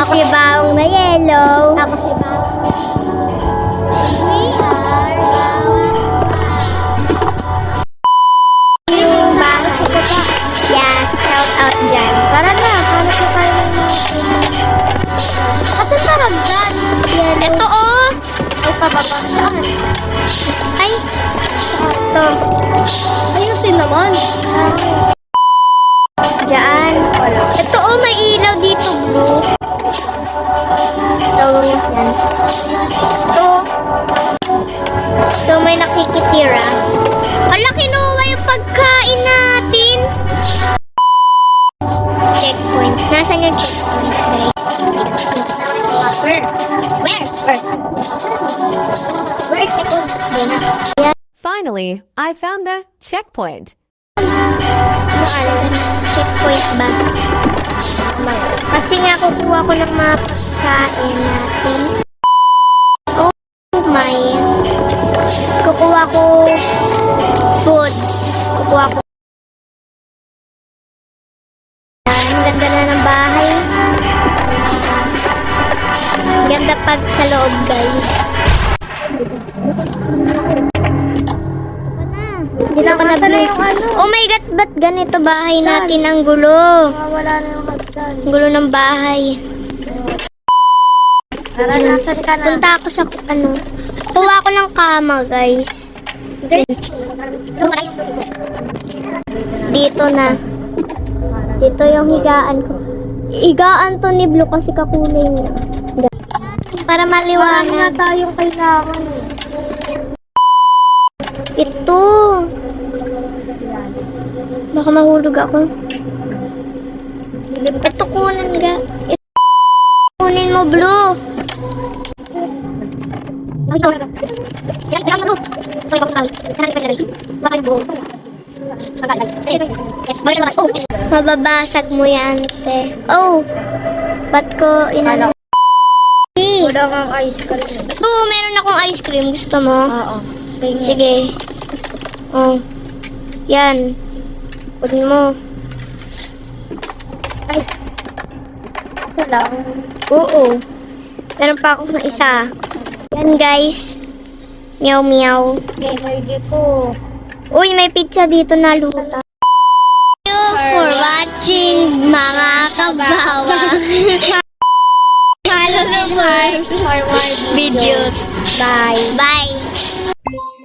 Ako si Baong na yellow. Ako si Baong. We are Baong. Yung Baong si Papa. Yes, shout out dyan. Tara na, hanap na tayo ng kasi parang dyan. Ito oh. Ay, pababa. Saan? Ay, ito. Ayusin naman. Diyan. Ito oh, may ilaw dito, blue. So, yan. Ito. So, may nakikitira. Hala, kinuha yung pagkain natin. Checkpoint. Nasaan yung checkpoint, guys? Where? Where is checkpoint? Yan. Finally, I found the checkpoint. Checkpoint ba? Kasi nga kukuha ko ng mga pagkain natin. Oh my. Kukuha ko foods. Kukuha ko. Ang ganda na ng bahay. Ganda pag sa loob, guys. Dito ako na oh my God, ba't ganito bahay natin ang gulo? Wala na yung hagdan. Ang gulo ng bahay. Tara, nasan ka na? Punta ako sa ano. Kuha ako ng kama, guys. Dito na. Dito yung higaan ko. Higaan to ni Blue kasi kakulay niya. Para Wala maliwanag. na tayong kailangan eh. Ito. Baka mahulog ako. Ito kunin ka. Ito kunin mo, Blue. Mababasag mo yan, te. Oh. Ba't ko inano? Wala kang ice cream. Oo, meron akong ice cream. Gusto mo? Oo. Sige. Oh. Yan. Kunin mo. Ay. Isa lang. Oo. Meron pa ako na isa. Yan, guys. Meow, meow. Energy ko. Uy, may pizza dito na luta. Thank you for watching, mga kabawang. Follow the more videos. Bye. Bye.